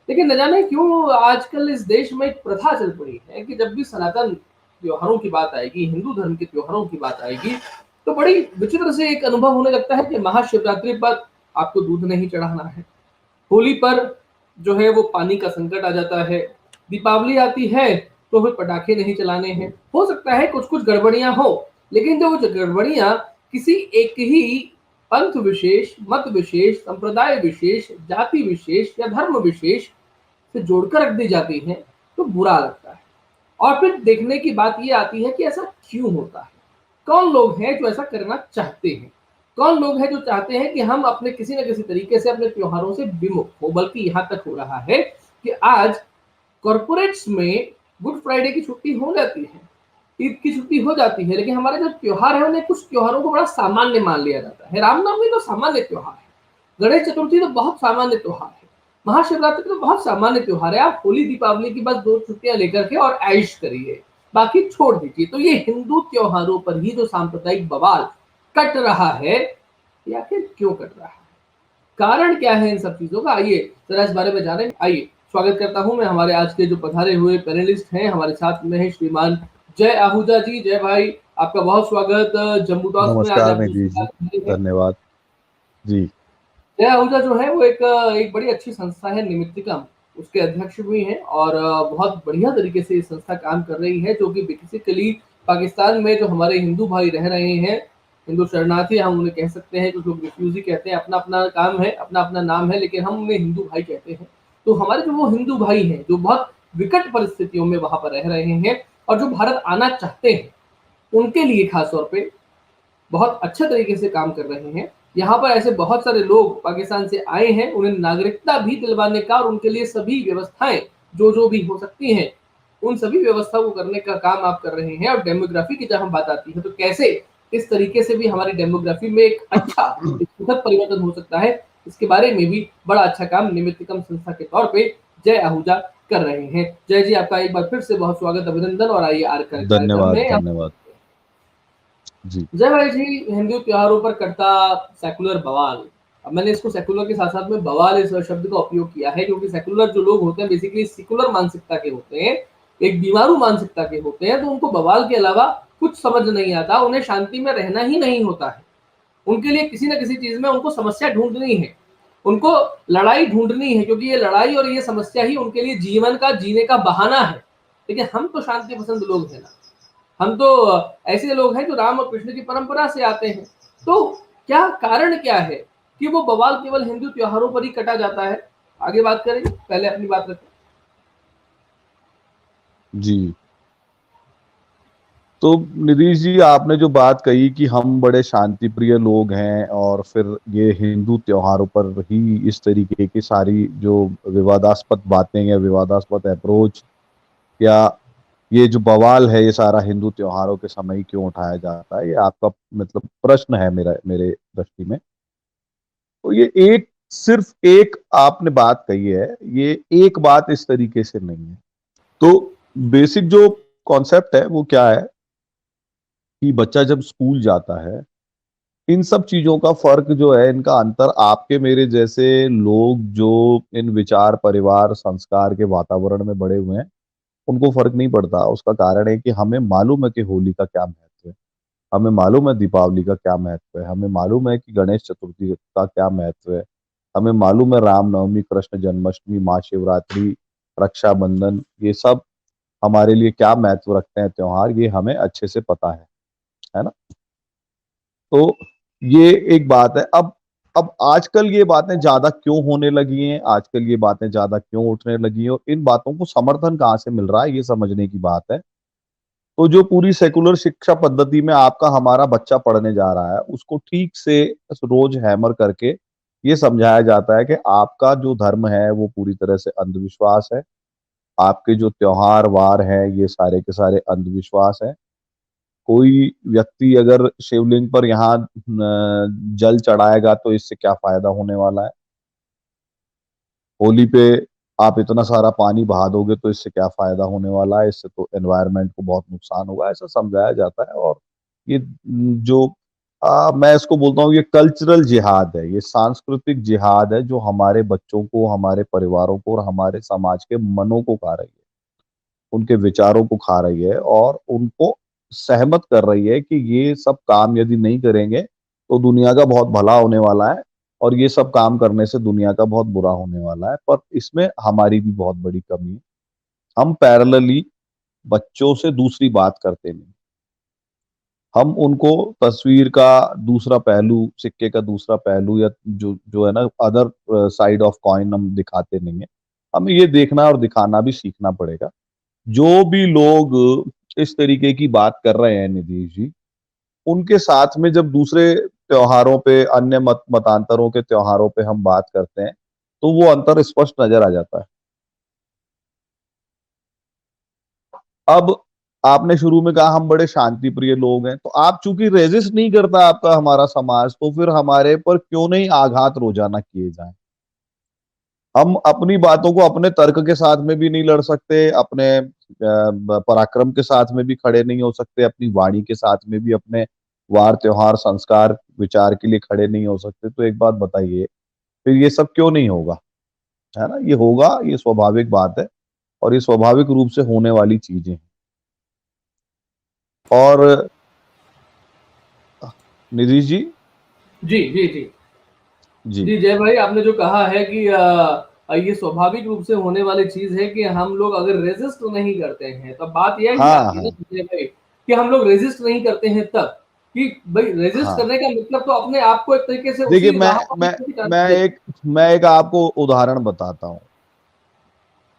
लेकिन न जाने क्यों आजकल इस देश में एक प्रथा चल पड़ी है कि जब भी सनातन त्योहारों की बात आएगी, हिंदू धर्म के त्योहारों की बात आएगी, तो बड़ी विचित्र से एक अनुभव होने लगता है कि महाशिवरात्रि पर आपको दूध नहीं चढ़ाना है। होली पर जो है वो पानी का संकट आ जाता है। दीपावली आती है तो फिर पटाखे नहीं चलाने हैं। हो सकता है कुछ-कुछ गड़बड़ियाँ हो, लेकिन जो गड़बड़ियाँ किसी एक ही पंथ विशेष, मत विशेष, संप्रदाय विशेष, जाति विशेष या धर्म विशेष से जोड़कर रख दी जाती हैं, तो बुरा लगता है। और फिर देखने की बात ये आती है कि ऐसा क्यों होता है? कौन लोग हैं जो ऐसा करना चाहते हैं? कौन लोग हैं जो चाहते हैं कि हम अपने किसी न किसी तरीके से अपने त्योहारों से विमुख हो? बल्कि यहाँ तक हो रहा है कि आज कॉर्पोरेट्स में गुड फ्राइडे की छुट्टी हो जाती है, ईद की छुट्टी हो जाती है, लेकिन हमारे जो त्योहार है उन्हें कुछ त्योहारों को बड़ा सामान्य मान लिया जाता है। रामनवमी तो सामान्य त्योहार है, गणेश चतुर्थी तो बहुत सामान्य त्योहार है, महाशिवरात्रि तो बहुत सामान्य त्योहार है। आप होली दीपावली की बस 2 छुट्टियाँ लेकर के और ऐश करिए, बाकी छोड़ दीजिए। तो ये हिंदू त्योहारों पर ही जो सांप्रदायिक बवाल कट रहा है, ये आखिर क्यों कट रहा है? कारण क्या है इन सब चीज़ों का? आइए ज़रा इस बारे में जानें। आइए, स्वागत करता हूँ मैं हमारे आज के जो पधारे हुए पैनलिस्ट हैं, हमारे साथ में हैं श्रीमान जय आहूजा जी। जय भाई, आपका बहुत स्वागत जम्मू टॉक्स में। आज नमस्कार आप निधि दूसरी जी। बार मिले हैं। धन्यवाद जी। जय आहूजा जो है वो एक बड़ी अच्छी संस्था है निमित्तिकम, उसके अध्यक्ष भी हैं और बहुत बढ़िया तरीके से ये संस्था काम कर रही है, जो कि बेसिकली पाकिस्तान में जो हमारे हिंदू भाई रह रहे हैं, हिंदू शरणार्थी हम उन्हें कह सकते हैं, कुछ लोग रिफ्यूजी कहते हैं, अपना-अपना काम है, अपना-अपना नाम है, लेकिन हम उन्हें हिंदू भाई कहते हैं। तो हमारे जो वो हिंदू भाई हैं, जो बहुत विकट परिस्थितियों में वहाँ पर रह रहे हैं और जो भारत आना चाहते हैं, उनके लिए खास तौर पे बहुत अच्छे तरीके से काम कर रहे हैं। यहाँ पर ऐसे बहुत सारे लोग पाकिस्तान से आए हैं, उन्हें नागरिकता भी दिलवाने का और उनके लिए सभी व्यवस्थाएँ जो भी हो सकती हैं, उन सभी व्यवस्था को करने का काम आप कर रहे हैं। और डेमोग्राफी की जहाँ बात आती है, तो कैसे इस तरीके से भी हमारी डेमोग्राफी में एक अच्छा, एक सुखद परिवर्तन हो सकता है, इसके बारे में भी बड़ा अच्छा काम निमित्तकम संस्था के तौर पे जय आहूजा कर रहे हैं। जय जी, आपका एक बार फिर से बहुत स्वागत, अभिनंदन और आइए आर कार्यक्रम धन्यवाद में अब धन्यवाद जी। जय भाई जी, हिंदू त्योहारों पर करता सेकुलर बवाल। अब मैंने इसको सेकुलर के साथ-साथ में बवाल इस शब्द का उपयोग किया है, क्योंकि सेकुलर जो लोग होते हैं बेसिकली सेकुलर मानसिकता के होते हैं, एक बीमारू मानसिकता के होते हैं, तो उनको बवाल के अलावा कुछ समझ नहीं आता, उन्हें शांति में रहना ही नहीं होता है। उनके लिए किसी न किसी चीज़ में उनको समस्या ढूँढनी है, उनको लड़ाई ढूँढनी है, क्योंकि ये लड़ाई और ये समस्या ही उनके लिए जीवन का जीने का बहाना है। लेकिन हम तो शांति पसंद लोग हैं ना। हम तो ऐसे लोग हैं जो राम और कृष्ण की परंपरा से आते हैं। तो क्या कारण क्या है कि वो बवाल केवल हिंदू त्योहारों पर ही कटा जाता है? आगे बात करें, पहले अपनी बात रखें। जी, तो निधीश जी, आपने जो बात कही कि हम बड़े शांति प्रिय लोग हैं और फिर ये हिंदू त्योहारों पर ही इस तरीके की सारी जो विवादास्पद बातें या विवादास्पद अप्रोच या ये जो बवाल है, ये सारा हिंदू त्योहारों के समय ही क्यों उठाया जाता है, ये आपका मतलब प्रश्न है मेरा मेरे दृष्टि में। तो ये एक सिर्फ एक आपने बात कही है, ये एक बात इस तरीके से नहीं है। तो बेसिक जो कॉन्सेप्ट है वो क्या है कि बच्चा जब स्कूल जाता है, इन सब चीजों का फर्क जो है, इनका अंतर आपके मेरे जैसे लोग जो इन विचार परिवार संस्कार के वातावरण में बड़े हुए हैं, उनको फर्क नहीं पड़ता। उसका कारण है कि हमें मालूम है कि होली का क्या महत्व है, हमें मालूम है दीपावली का क्या महत्व है, हमें मालूम है कि गणेश चतुर्थी का क्या महत्व है, हमें मालूम है रामनवमी, कृष्ण जन्माष्टमी, महाशिवरात्रि, रक्षाबंधन, ये सब हमारे लिए क्या महत्व रखते हैं त्योहार, ये हमें अच्छे से पता है ना। तो ये एक बात है। अब आजकल ये बातें ज्यादा क्यों होने लगी हैं, आजकल ये बातें ज्यादा क्यों उठने लगी हैं और इन बातों को समर्थन कहाँ से मिल रहा है, ये समझने की बात है। तो जो पूरी सेकुलर शिक्षा पद्धति में आपका हमारा बच्चा पढ़ने जा रहा है, उसको ठीक से रोज हैमर करके ये समझाया जाता है कि आपका जो धर्म है वो पूरी तरह से अंधविश्वास है, आपके जो त्योहार वार हैं ये सारे के सारे अंधविश्वास है। कोई व्यक्ति अगर शिवलिंग पर यहाँ जल चढ़ाएगा तो इससे क्या फायदा होने वाला है, होली पे आप इतना सारा पानी बहा दोगे तो इससे क्या फायदा होने वाला है, इससे तो एनवायरनमेंट को बहुत नुकसान होगा, ऐसा समझाया जाता है। और ये जो मैं इसको बोलता हूँ ये कल्चरल जिहाद है, ये सांस्कृतिक जिहाद है जो हमारे बच्चों को, हमारे परिवारों को और हमारे समाज के मनों को खा रही है, उनके विचारों को खा रही है और उनको सहमत कर रही है कि ये सब काम यदि नहीं करेंगे तो दुनिया का बहुत भला होने वाला है और ये सब काम करने से दुनिया का बहुत बुरा होने वाला है। पर इसमें हमारी भी बहुत बड़ी कमी है, हम पैरेलली बच्चों से दूसरी बात करते नहीं, हम उनको तस्वीर का दूसरा पहलू, सिक्के का दूसरा पहलू या जो जो है ना अदर साइड ऑफ कॉइन हम दिखाते नहीं है। हमें ये देखना और दिखाना भी सीखना पड़ेगा। जो भी लोग इस तरीके की बात कर रहे हैं नीतीश जी, उनके साथ में जब दूसरे त्योहारों पे, अन्य मतांतरों के त्योहारों पे हम बात करते हैं तो वो अंतर स्पष्ट नजर आ जाता है। अब आपने शुरू में कहा हम बड़े शांति प्रिय लोग हैं, तो आप चूंकि रेजिस्ट नहीं करता आपका हमारा समाज, तो फिर हमारे पर क्यों नहीं आघात रोजाना किए जाएं? हम अपनी बातों को अपने तर्क के साथ में भी नहीं लड़ सकते, अपने पराक्रम के साथ में भी खड़े नहीं हो सकते, अपनी वाणी के साथ में भी अपने वार त्योहार संस्कार विचार के लिए खड़े नहीं हो सकते। तो एक बात बताइए, फिर ये सब क्यों नहीं होगा? है ना, ये होगा, ये स्वाभाविक बात है और ये स्वाभाविक रूप से होने वाली चीजें हैं। और निधि जी। जी जी जी जी जी जय भाई, आपने जो कहा है कि ये स्वाभाविक रूप से होने वाली चीज है कि हम लोग अगर रेजिस्ट नहीं करते हैं, तो बात यह ही हाँ आती है ना हाँ जय भाई, कि हम लोग रेजिस्ट नहीं करते हैं तब कि भाई रेजिस्ट हाँ। करने का मतलब तो अपने आप को एक तरीके से देखिए, उसी राह पर मैं एक मैं एक आपको उदाहरण बताता हूँ।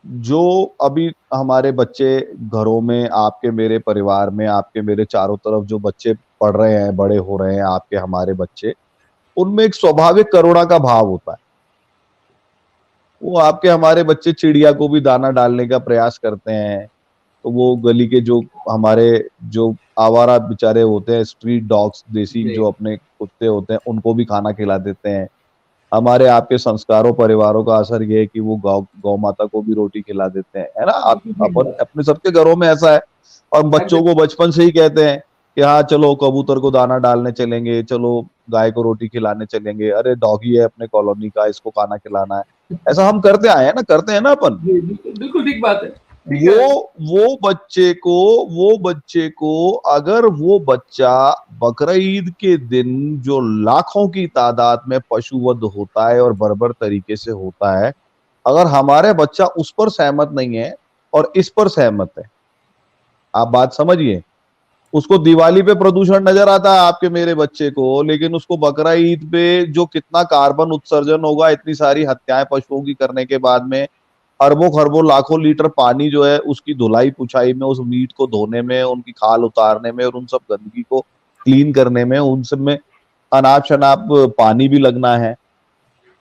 जो अभी हमारे बच्चे घरों में, आपके मेरे परिवार में, आपके मेरे चारों तरफ जो बच्चे पढ़ रहे हैं, बड़े हो रहे हैं, आपके हमारे बच्चे, उनमें एक स्वाभाविक करुणा का भाव होता है। वो आपके हमारे बच्चे चिड़िया को भी दाना डालने का प्रयास करते हैं, तो वो गली के जो हमारे जो आवारा बेचारे होते हैं, स्ट्रीट डॉग्स, देसी जी जो अपने कुत्ते होते हैं, उनको भी खाना खिला देते हैं। हमारे आपके संस्कारों परिवारों का असर ये है कि वो गौ माता को भी रोटी खिला देते हैं, है ना। आप बिल्कुल ठीक अपन बात अपने सबके घरों में ऐसा है। और है बच्चों को एग्जैक्टली बचपन से ही कहते हैं कि हाँ चलो कबूतर को दाना डालने चलेंगे, चलो गाय को रोटी खिलाने चलेंगे, अरे डॉगी है अपने कॉलोनी का, इसको खाना खिलाना है। ऐसा हम करते आए हैं ना, करते हैं ना अपन। जी बिल्कुल बिल्कुल ठीक बात है ठीक वो है वो बच्चे को अगर वो बच्चा बकरीद के दिन जो लाखों की तादाद में पशुवध होता है और बर्बर तरीके से होता है, अगर हमारे बच्चा उस पर सहमत नहीं है और इस पर सहमत है, आप बात समझिए। उसको दिवाली पे प्रदूषण नजर आता है आपके मेरे बच्चे को, लेकिन उसको बकरा ईद पे जो कितना कार्बन उत्सर्जन होगा, इतनी सारी हत्याएं पशुओं की करने के बाद में, अरबों खरबों लाखों लीटर पानी जो है उसकी धुलाई पुछाई में, उस मीट को धोने में, उनकी खाल उतारने में और उन सब गंदगी को क्लीन करने में, उन सब में अनाप शनाप पानी भी लगना है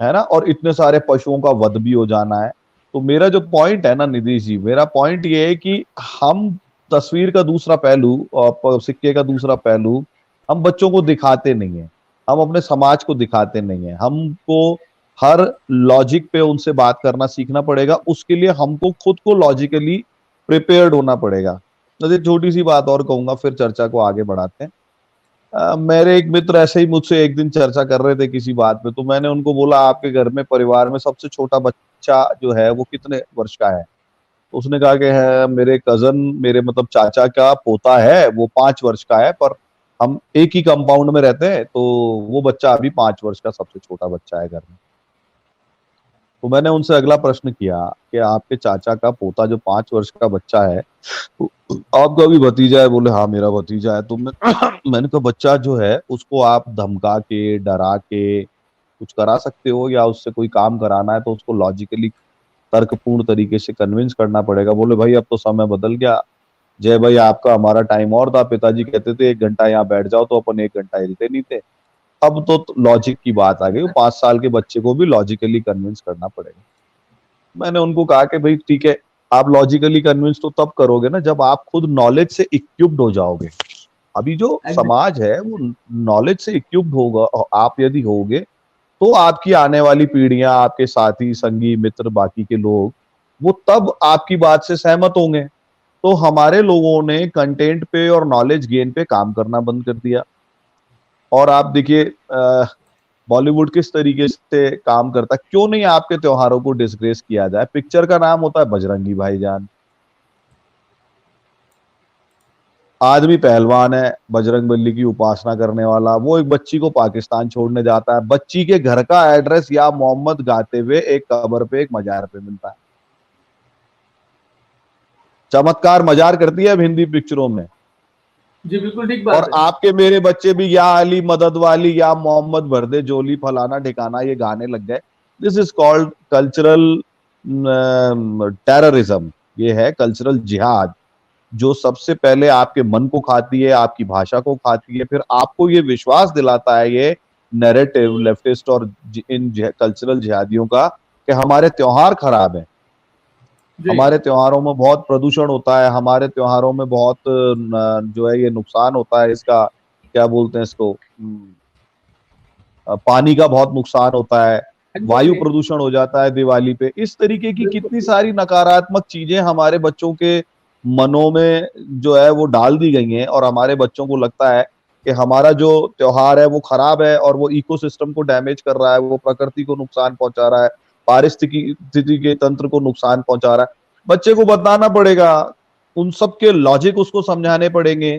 ना, और इतने सारे पशुओं का वध भी हो जाना है। तो मेरा जो पॉइंट है ना निधि जी, मेरा पॉइंट ये है कि हम तस्वीर का दूसरा पहलू और सिक्के का दूसरा पहलू हम बच्चों को दिखाते नहीं है, हम अपने समाज को दिखाते नहीं है। हमको हर लॉजिक पे उनसे बात करना सीखना पड़ेगा, उसके लिए हमको खुद को लॉजिकली प्रिपेयर्ड होना पड़ेगा। तो छोटी सी बात और कहूंगा, फिर चर्चा को आगे बढ़ाते हैं। मेरे एक मित्र ऐसे ही मुझसे एक दिन चर्चा कर रहे थे किसी बात पे, तो मैंने उनको बोला आपके घर में परिवार में सबसे छोटा बच्चा जो है वो कितने वर्ष का है? तो उसने कहा कि है मेरे कजन, मेरे मतलब चाचा का पोता है, वो 5 वर्ष का है, पर हम एक ही कंपाउंड में रहते हैं, तो वो बच्चा अभी 5 वर्ष का सबसे छोटा बच्चा है घर में। तो मैंने उनसे अगला प्रश्न किया कि आपके चाचा का पोता जो 5 वर्ष का बच्चा है, तो आपका भी भतीजा है? बोले हाँ मेरा भतीजा है। तो मैंने कहा बच्चा जो है उसको आप धमका के, डरा के कुछ करा सकते हो, या उससे कोई काम कराना है तो उसको लॉजिकली तर्कपूर्ण तरीके से कन्विंस करना पड़ेगा। बोले भाई अब तो समय बदल गया जय भाई, आपका हमारा टाइम और था, पिताजी कहते थे 1 घंटा यहाँ बैठ जाओ तो अपन 1 घंटा हिलते नहीं थे। अब तो लॉजिक की बात आ गई, 5 साल के बच्चे को भी लॉजिकली कन्विंस करना पड़ेगा। मैंने उनको कहा कि भाई ठीक है, आप लॉजिकली कन्विंस तो तब करोगे ना जब आप खुद नॉलेज से इक्विप्ड हो जाओगे। अभी जो एग्जैक्टली समाज है वो नॉलेज से इक्विप्ड होगा, और आप यदि होगे तो आपकी आने वाली पीढ़ियां, आपके साथी संगी मित्र बाकी के लोग, वो तब आपकी बात से सहमत होंगे। तो हमारे लोगों ने कंटेंट पे और नॉलेज गेन पे काम करना बंद कर दिया। और आप देखिए बॉलीवुड किस तरीके से काम करता है, क्यों नहीं आपके त्योहारों को डिसग्रेस किया जाए। पिक्चर का नाम होता है बजरंगी भाईजान, आदमी पहलवान है, बजरंगबली की उपासना करने वाला, वो एक बच्ची को पाकिस्तान छोड़ने जाता है, बच्ची के घर का एड्रेस या मोहम्मद गाते हुए एक कब्र पे एक मजार पे मिलता है। चमत्कार मजार करती है अब हिंदी पिक्चरों में। जी बिल्कुल ठीक और बात है। आपके मेरे बच्चे भी या अली मदद वाली या मोहम्मद भरदे जोली फलाना ठिकाना ये गाने लग गए। This is called cultural terrorism. ये है कल्चरल जिहाद, जो सबसे पहले आपके मन को खाती है, आपकी भाषा को खाती है, फिर आपको ये विश्वास दिलाता है ये नैरेटिव लेफ्टिस्ट और इन कल्चरल जिहादियों का कि हमारे त्योहार खराब हैं, जी हमारे त्योहारों में बहुत प्रदूषण होता है, हमारे त्योहारों में बहुत जो है ये नुकसान होता है, इसका क्या बोलते हैं इसको, पानी का बहुत नुकसान होता है, वायु एग्जैक्टली। प्रदूषण हो जाता है दिवाली पे। इस तरीके की बिल्कुल कितनी बिल्कुल। सारी नकारात्मक चीजें हमारे बच्चों के मनों में जो है वो डाल दी गई हैं, और हमारे बच्चों को लगता है कि हमारा जो त्योहार है वो खराब है और वो इकोसिस्टम को डैमेज कर रहा है, वो प्रकृति को नुकसान पहुंचा रहा है, पारिस्थितिकी के तंत्र को नुकसान पहुंचा रहा है। बच्चे को बताना पड़ेगा, उन सब के लॉजिक उसको समझाने पड़ेंगे।